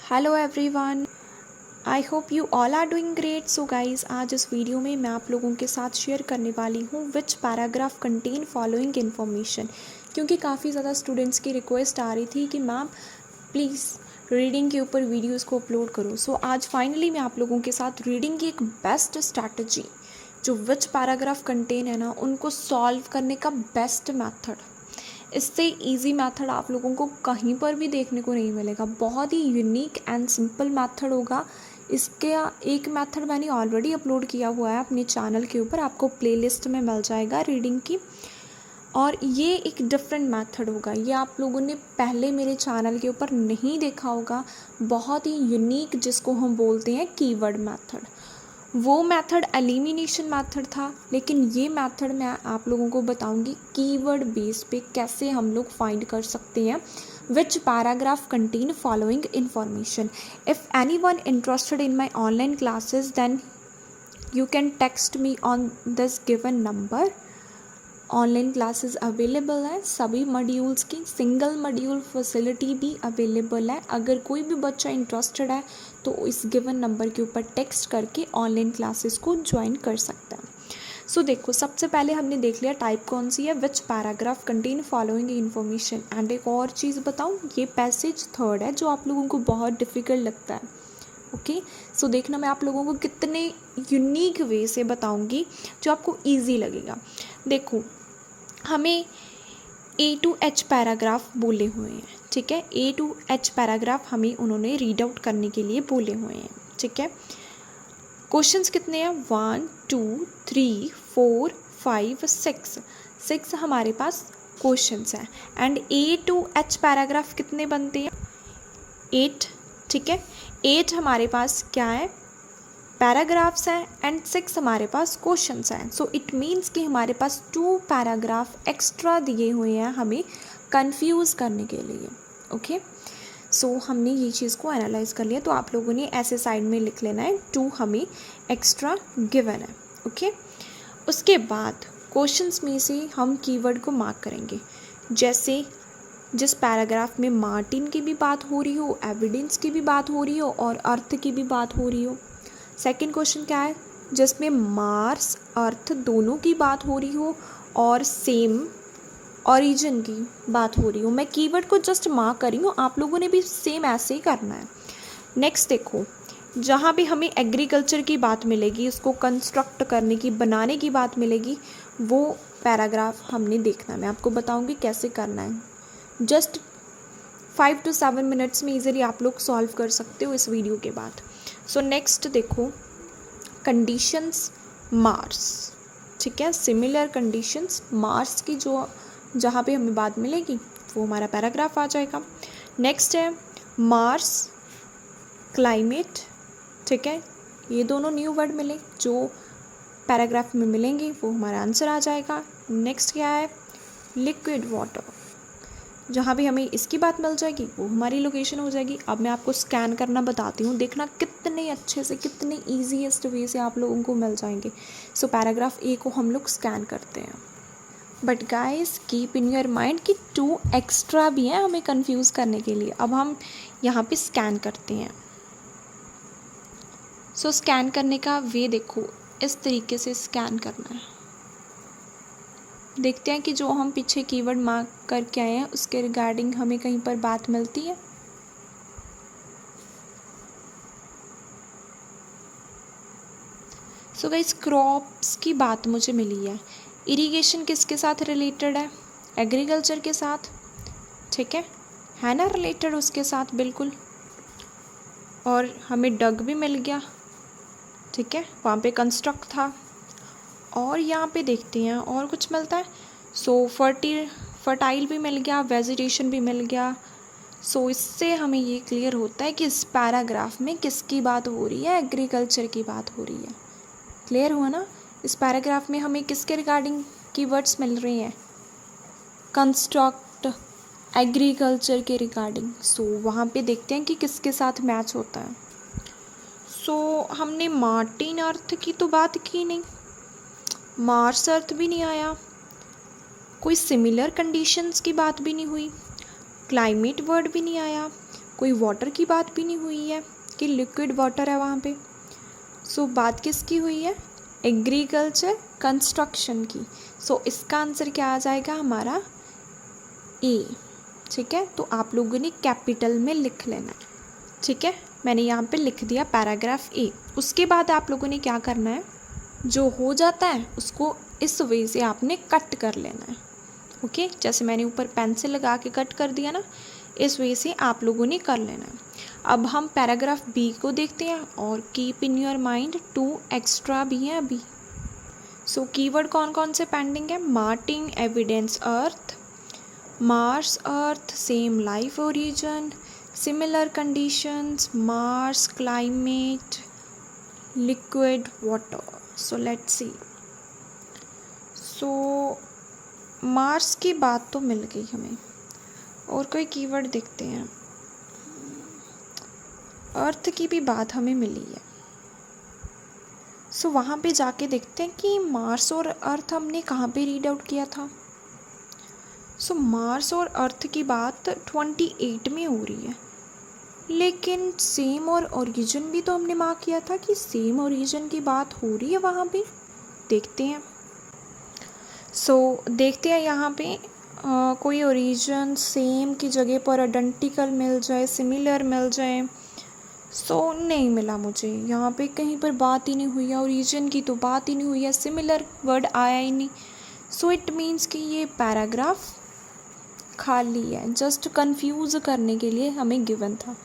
Hello everyone, I hope you all are doing great. So guys, आज इस video में मैं आप लोगों के साथ शेयर करने वाली हूँ विच पैराग्राफ कंटेन फॉलोइंग इन्फॉर्मेशन, क्योंकि काफ़ी ज़्यादा स्टूडेंट्स की रिक्वेस्ट आ रही थी कि मैम प्लीज़ रीडिंग के ऊपर वीडियोस को अपलोड करो। सो आज फाइनली मैं आप लोगों के साथ रीडिंग की एक बेस्ट स्ट्रैटेजी जो विच पैराग्राफ कंटेन है ना, उनको सॉल्व करने का बेस्ट मेथड, इससे इजी मेथड आप लोगों को कहीं पर भी देखने को नहीं मिलेगा। बहुत ही यूनिक एंड सिंपल मेथड होगा। इसके एक मेथड मैंने ऑलरेडी अपलोड किया हुआ है अपने चैनल के ऊपर, आपको प्लेलिस्ट में मिल जाएगा रीडिंग की। और ये एक डिफरेंट मेथड होगा, ये आप लोगों ने पहले मेरे चैनल के ऊपर नहीं देखा होगा। बहुत ही यूनिक, जिसको हम बोलते हैं कीवर्ड मेथड। वो मेथड एलिमिनेशन मेथड था, लेकिन ये मेथड मैं आप लोगों को बताऊंगी कीवर्ड बेस पे कैसे हम लोग फाइंड कर सकते हैं which paragraph contain following information. If anyone interested in my online classes then you can text me on this given number. Online classes available है, सभी मॉड्यूल्स की सिंगल मॉड्यूल फैसिलिटी भी अवेलेबल है। अगर कोई भी बच्चा इंटरेस्टेड है तो इस गिवन नंबर के ऊपर टेक्स्ट करके ऑनलाइन क्लासेस को ज्वाइन कर सकता है। सो देखो, सबसे पहले हमने देख लिया टाइप कौन सी है, which paragraph contain following information. And एक और चीज़ बताऊँ, ये पैसेज थर्ड है जो आप लोगों को बहुत डिफ़िकल्ट लगता है। ओके, सो देखना मैं आप लोगों को कितने यूनिक वे से बताऊंगी जो आपको इजी लगेगा। देखो, हमें A to H पैराग्राफ बोले हुए हैं, ठीक है। A to H पैराग्राफ हमें उन्होंने रीड आउट करने के लिए बोले हुए हैं, ठीक है। क्वेश्चंस कितने हैं? 1 2 3 4 5 6 6 हमारे पास क्वेश्चंस हैं। And A to H paragraph कितने बनते हैं? 8, ठीक है। 8 हमारे पास क्या है? पैराग्राफ्स हैं एंड 6 हमारे पास क्वेश्चंस हैं। सो इट मीन्स कि हमारे पास 2 पैराग्राफ एक्स्ट्रा दिए हुए हैं हमें कंफ्यूज करने के लिए। ओके, सो हमने ये चीज़ को एनालाइज कर लिया, तो आप लोगों ने ऐसे साइड में लिख लेना है 2 हमें एक्स्ट्रा गिवन है। ओके, उसके बाद क्वेश्चंस में से हम कीवर्ड को मार्क करेंगे। जैसे जिस पैराग्राफ में मार्टिन की भी बात हो रही हो, एविडेंस की भी बात हो रही हो और अर्थ की भी बात हो रही हो। सेकंड क्वेश्चन क्या है? जिसमें मार्स अर्थ दोनों की बात हो रही हो और सेम ओरिजिन की बात हो रही हो। मैं कीवर्ड को जस्ट मार्क कर रही हूँ, आप लोगों ने भी सेम ऐसे ही करना है। नेक्स्ट देखो, जहाँ भी हमें एग्रीकल्चर की बात मिलेगी, उसको कंस्ट्रक्ट करने की, बनाने की बात मिलेगी, वो पैराग्राफ हमने देखना है। मैं आपको बताऊँगी कैसे करना है। जस्ट 5 to 7 मिनट्स में ईजिली आप लोग सॉल्व कर सकते हो इस वीडियो के बाद। सो नेक्स्ट देखो, कंडीशंस मार्स, ठीक है। सिमिलर कंडीशंस मार्स की जो जहाँ पे हमें बात मिलेगी वो हमारा पैराग्राफ आ जाएगा। नेक्स्ट है मार्स क्लाइमेट, ठीक है। ये दोनों न्यू वर्ड मिले जो पैराग्राफ में मिलेंगे, वो हमारा आंसर आ जाएगा। नेक्स्ट क्या है? लिक्विड वाटर, जहाँ भी हमें इसकी बात मिल जाएगी वो हमारी लोकेशन हो जाएगी। अब मैं आपको स्कैन करना बताती हूँ, देखना कितने अच्छे से, कितने ईजीएस्ट वे से आप लोगों को मिल जाएंगे। सो पैराग्राफ ए को हम लोग स्कैन करते हैं, but guys keep in your mind कि 2 एक्स्ट्रा भी हैं हमें कंफ्यूज करने के लिए। अब हम यहाँ पे स्कैन करते हैं। सो स्कैन करने का वे देखो, इस तरीके से स्कैन करना है। देखते हैं कि जो हम पीछे कीवर्ड मार्क करके आए हैं उसके रिगार्डिंग हमें कहीं पर बात मिलती है। सो गाइस, क्रॉप्स की बात मुझे मिली है। इरिगेशन किसके साथ रिलेटेड है? एग्रीकल्चर के साथ, ठीक है ना, रिलेटेड उसके साथ बिल्कुल। और हमें डग भी मिल गया, ठीक है, वहाँ पे कंस्ट्रक्ट था। और यहाँ पे देखते हैं और कुछ मिलता है। सो फर्टाइल भी मिल गया, वेजिटेशन भी मिल गया। सो इससे हमें ये क्लियर होता है कि इस पैराग्राफ में किसकी बात हो रही है? एग्रीकल्चर की बात हो रही है। क्लियर हुआ ना? इस पैराग्राफ में हमें किसके रिगार्डिंग कीवर्ड्स मिल रही हैं? कंस्ट्रक्ट, एग्रीकल्चर के रिगार्डिंग। सो वहाँ पे देखते हैं कि किसके साथ मैच होता है। सो हमने मार्टिन अर्थ की तो बात की नहीं, मार्स अर्थ भी नहीं आया, कोई सिमिलर कंडीशंस की बात भी नहीं हुई, क्लाइमेट वर्ड भी नहीं आया, कोई वाटर की बात भी नहीं हुई है कि लिक्विड वाटर है वहाँ पे। सो बात किसकी हुई है? एग्रीकल्चर कंस्ट्रक्शन की। सो इसका आंसर क्या आ जाएगा हमारा? ए। ठीक है, तो आप लोगों ने कैपिटल में लिख लेना है। ठीक है, मैंने यहाँ पे लिख दिया पैराग्राफ ए। उसके बाद आप लोगों ने क्या करना है, जो हो जाता है उसको इस वे से आपने कट कर लेना है। ओके, जैसे मैंने ऊपर पेंसिल लगा के कट कर दिया ना, इस वे से आप लोगों ने कर लेना है। अब हम पैराग्राफ बी को देखते हैं और keep in your mind 2 extra भी हैं अभी। सो कीवर्ड कौन कौन से पेंडिंग है? Martin, evidence earth, Mars Earth, same life origin, similar conditions, Mars climate, liquid water. So let's see. So Mars की बात तो मिल गई हमें, और कोई कीवर्ड देखते हैं। अर्थ की भी बात हमें मिली है। सो वहाँ पे जाके देखते हैं कि मार्स और अर्थ हमने कहाँ पे रीड आउट किया था। सो मार्स और अर्थ की बात 28 में हो रही है, लेकिन सेम और ओरिजिन भी तो हमने मार्क किया था कि सेम ओरिजिन की बात हो रही है वहाँ पे। देखते हैं। देखते हैं यहाँ पे कोई ओरिजिन सेम की जगह पर आइडेंटिकल मिल जाए, सिमिलर मिल जाए। नहीं मिला मुझे, यहाँ पे कहीं पर बात ही नहीं हुई है, ओरिजिन की तो बात ही नहीं हुई है, सिमिलर वर्ड आया ही नहीं। इट मीन्स कि ये पैराग्राफ खाली है, जस्ट कंफ्यूज करने के लिए हमें गिवन था।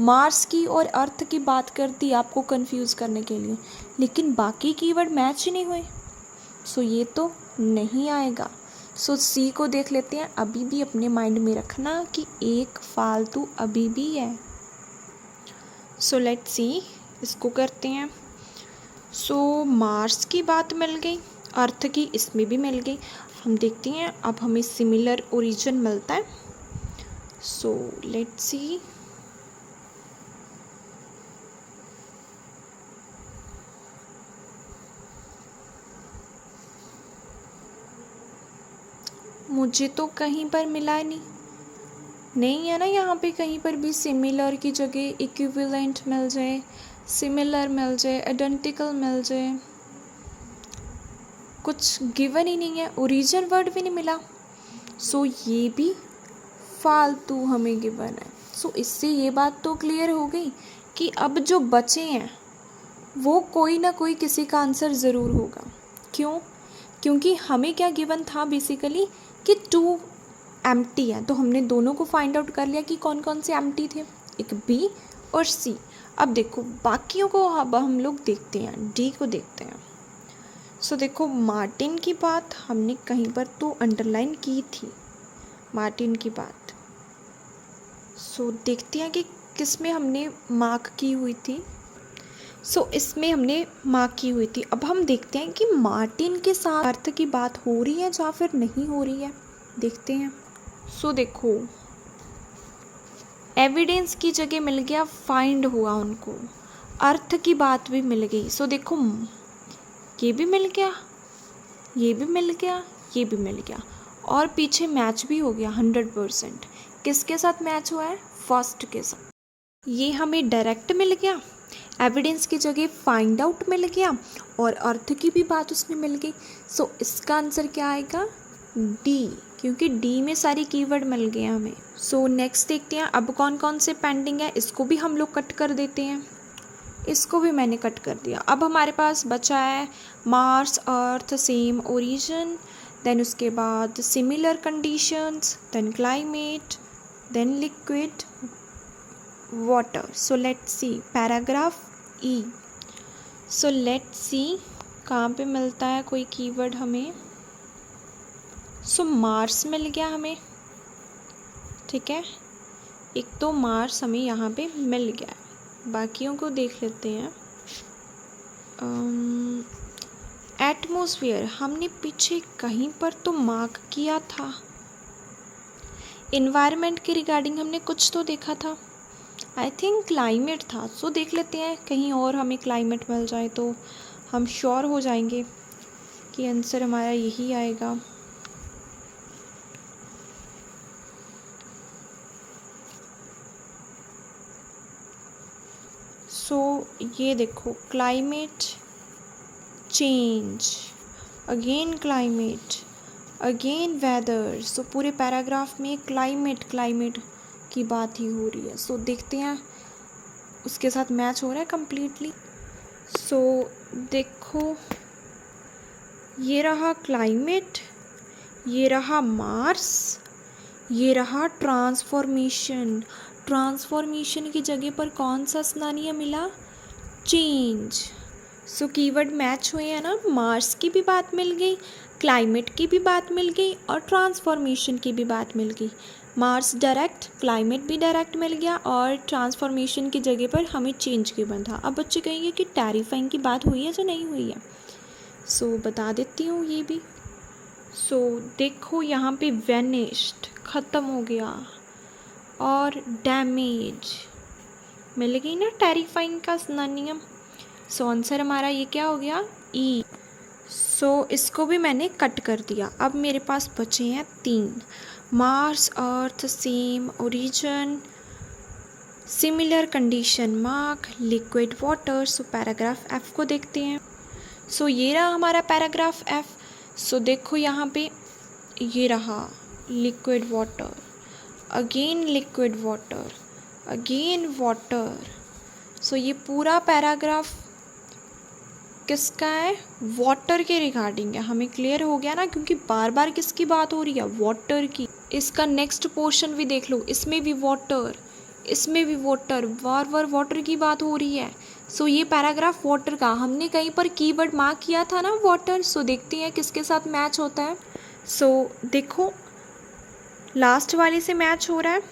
मार्स की और अर्थ की बात करती आपको कंफ्यूज करने के लिए, लेकिन बाकी कीवर्ड मैच ही नहीं हुए। ये तो नहीं आएगा। सी को देख लेते हैं। अभी भी अपने माइंड में रखना कि एक फालतू अभी भी है। लेट्स सी, इसको करते हैं। मार्स की बात मिल गई, अर्थ की इसमें भी मिल गई। हम देखते हैं अब हमें सिमिलर ओरिजिन मिलता है। Let's see. मुझे तो कहीं पर मिला ही नहीं है ना, यहाँ पे कहीं पर भी सिमिलर की जगह इक्विवेलेंट मिल जाए, सिमिलर मिल जाए, आइडेंटिकल मिल जाए, कुछ गिवन ही नहीं है, ओरिजिन वर्ड भी नहीं मिला। ये भी फालतू हमें गिवन है। इससे ये बात तो क्लियर हो गई कि अब जो बचे हैं वो कोई ना कोई किसी का आंसर ज़रूर होगा। क्यों? क्योंकि हमें क्या गिवन था बेसिकली कि 2 एम्प्टी है, तो हमने दोनों को फाइंड आउट कर लिया कि कौन कौन से एम्प्टी थे, एक बी और सी। अब देखो बाकियों को, अब हम लोग देखते हैं, डी को देखते हैं। देखो मार्टिन की बात हमने कहीं पर तो अंडरलाइन की थी, मार्टिन की बात। देखते हैं कि किस में हमने मार्क की हुई थी। इसमें हमने मार्क की हुई थी। अब हम देखते हैं कि मार्टिन के साथ अर्थ की बात हो रही है या फिर नहीं हो रही है, देखते हैं। देखो एविडेंस की जगह मिल गया फाइंड हुआ उनको, अर्थ की बात भी मिल गई। देखो ये भी मिल गया, ये भी मिल गया, ये भी मिल गया, और पीछे मैच भी हो गया 100%। किसके साथ मैच हुआ है? फर्स्ट के साथ। ये हमें डायरेक्ट मिल गया, एविडेंस की जगह फाइंड आउट मिल गया, और अर्थ की भी बात उसमें मिल गई। इसका आंसर क्या आएगा? डी, क्योंकि डी में सारी कीवर्ड मिल गए हमें। नेक्स्ट देखते हैं अब कौन कौन से पेंडिंग है। इसको भी हम लोग कट कर देते हैं, इसको भी मैंने कट कर दिया। अब हमारे पास बचा है Mars, Earth, same origin, then उसके बाद similar conditions, then climate, then liquid water. Let's see paragraph E. Let's see कहाँ पे मिलता है कोई कीवर्ड हमें। मार्स मिल गया हमें, ठीक है, एक तो मार्स हमें यहाँ पे मिल गया है। बाकियों को देख लेते हैं। एटमॉस्फेयर हमने पीछे कहीं पर तो मार्क किया था। इन्वायरमेंट के रिगार्डिंग हमने कुछ तो देखा था, आई थिंक क्लाइमेट था। देख लेते हैं कहीं और हमें क्लाइमेट मिल जाए तो हम श्योर हो जाएंगे कि आंसर हमारा यही आएगा। सो ये देखो, climate change, again climate, again weather. So पूरे पैराग्राफ में क्लाइमेट की बात ही हो रही है। सो देखते हैं उसके साथ मैच हो रहा है कम्प्लीटली। सो देखो, ये रहा क्लाइमेट, ये रहा मार्स, ये रहा ट्रांसफॉर्मेशन। ट्रांसफॉर्मेशन की जगह पर कौन सा स्नानिया मिला? चेंज। सो कीवर्ड मैच हुए हैं ना, मार्स की भी बात मिल गई, क्लाइमेट की भी बात मिल गई और ट्रांसफॉर्मेशन की भी बात मिल गई। मार्स डायरेक्ट, क्लाइमेट भी डायरेक्ट मिल गया और ट्रांसफॉर्मेशन की जगह पर हमें चेंज के बंधा। अब बच्चे कहेंगे कि टेरिफाइंग की बात हुई है या नहीं हुई है। सो बता देती हूँ ये भी। सो देखो, यहाँ पे वेनिश्ड, ख़त्म हो गया, और डैमेज मिल गई ना टेरिफाइंग का सिनोनिम। सो आंसर हमारा ये क्या हो गया? ई। सो इसको भी मैंने कट कर दिया। अब मेरे पास बचे हैं 3, Mars, Earth, same origin, similar condition, mark, liquid water. So paragraph F को देखते हैं। सो ये रहा हमारा पैराग्राफ एफ। सो देखो यहाँ पे ये रहा liquid water, again liquid water, again water. So ये पूरा पैराग्राफ किसका है? वाटर के रिगार्डिंग है। हमें क्लियर हो गया ना, क्योंकि बार बार किसकी बात हो रही है? वाटर की। इसका नेक्स्ट पोर्शन भी देख लो, इसमें भी वाटर, इसमें भी वाटर, बार बार वाटर की बात हो रही है। सो ये पैराग्राफ वाटर का, हमने कहीं पर कीवर्ड मार्क किया था ना वाटर। सो देखते हैं किसके साथ मैच होता है। सो देखो, लास्ट वाले से मैच हो रहा है,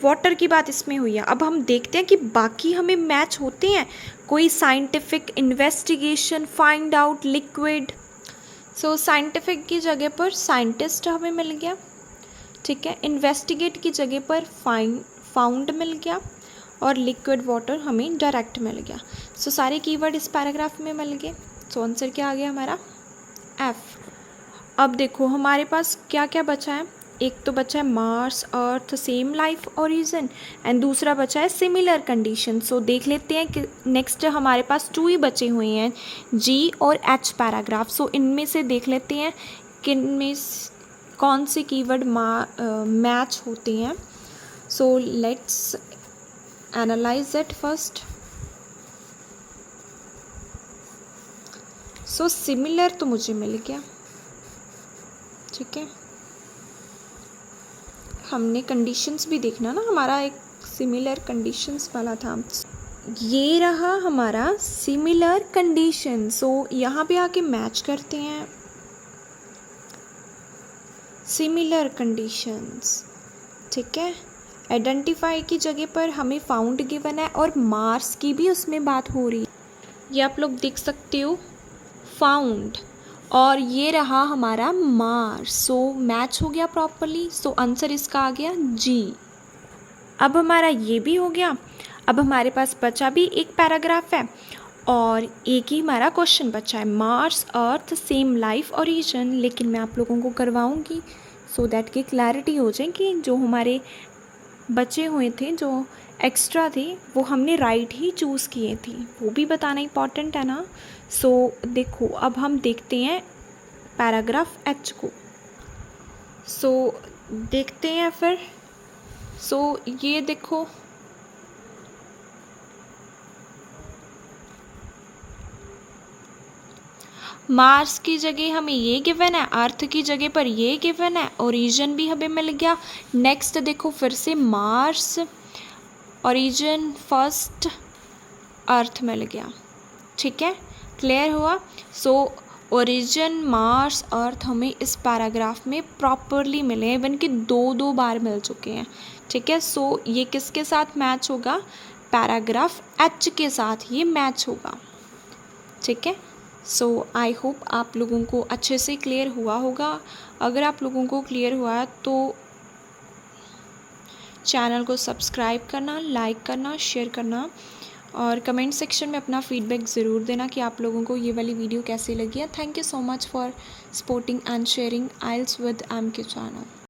वाटर की बात इसमें हुई है। अब हम देखते हैं कि बाकी हमें मैच होते हैं। कोई scientific investigation, find out, liquid. सो साइंटिफिक की जगह पर साइंटिस्ट हमें मिल गया, ठीक है। इन्वेस्टिगेट की जगह पर फाउंड मिल गया और लिक्विड वाटर हमें डायरेक्ट मिल गया। सो सारे कीवर्ड इस पैराग्राफ में मिल गए। सो आंसर क्या आ गया हमारा? एफ। अब देखो हमारे पास क्या क्या बचा है। एक तो बचा है Mars, Earth, same life origin, and दूसरा बचा है सिमिलर कंडीशन। सो देख लेते हैं कि नेक्स्ट हमारे पास 2 ही बचे हुए हैं, जी और एच पैराग्राफ। सो इनमें से देख लेते हैं किन में कौन से कीवर्ड मैच होते हैं। So let's analyse it first. So similar तो मुझे मिल गया, ठीक है। हमने कंडीशंस भी देखना ना, हमारा एक सिमिलर कंडीशंस वाला था। ये रहा हमारा सिमिलर कंडीशन। सो यहाँ पे आके मैच करते हैं सिमिलर कंडीशंस, ठीक है। आइडेंटिफाई की जगह पर हमें फाउंड गिवन है और मार्स की भी उसमें बात हो रही है। ये आप लोग देख सकते हो, फाउंड, और ये रहा हमारा मार्स। सो मैच हो गया प्रॉपरली। सो आंसर इसका आ गया जी। अब हमारा ये भी हो गया। अब हमारे पास बचा भी एक पैराग्राफ है और एक ही हमारा क्वेश्चन बचा है, Mars, Earth, same life origin. लेकिन मैं आप लोगों को करवाऊंगी सो दैट की क्लैरिटी हो जाए कि जो हमारे बचे हुए थे, जो एक्स्ट्रा थे, वो हमने राइट ही चूज़ किए थे, वो भी बताना इम्पॉर्टेंट है ना। सो देखो, अब हम देखते हैं पैराग्राफ एच को। सो देखते हैं फिर। सो ये देखो, मार्स की जगह हमें ये गिवन है, अर्थ की जगह पर ये गिवन है, ओरिजिन भी हमें मिल गया। नेक्स्ट देखो फिर से मार्स, ओरिजिन फर्स्ट, अर्थ मिल गया, ठीक है। क्लियर हुआ। सो ओरिजिन, मार्स, अर्थ हमें इस पैराग्राफ में प्रॉपरली मिले हैं, इवन कि 2 बार मिल चुके हैं, ठीक है। सो ये किसके साथ मैच होगा? पैराग्राफ एच के साथ ये मैच होगा, ठीक है। सो आई होप आप लोगों को अच्छे से क्लियर हुआ होगा। अगर आप लोगों को क्लियर हुआ है तो चैनल को सब्सक्राइब करना, लाइक करना, शेयर करना और कमेंट सेक्शन में अपना फीडबैक ज़रूर देना कि आप लोगों को ये वाली वीडियो कैसी लगी है। Thank you so much for supporting and sharing aisles with M K channel.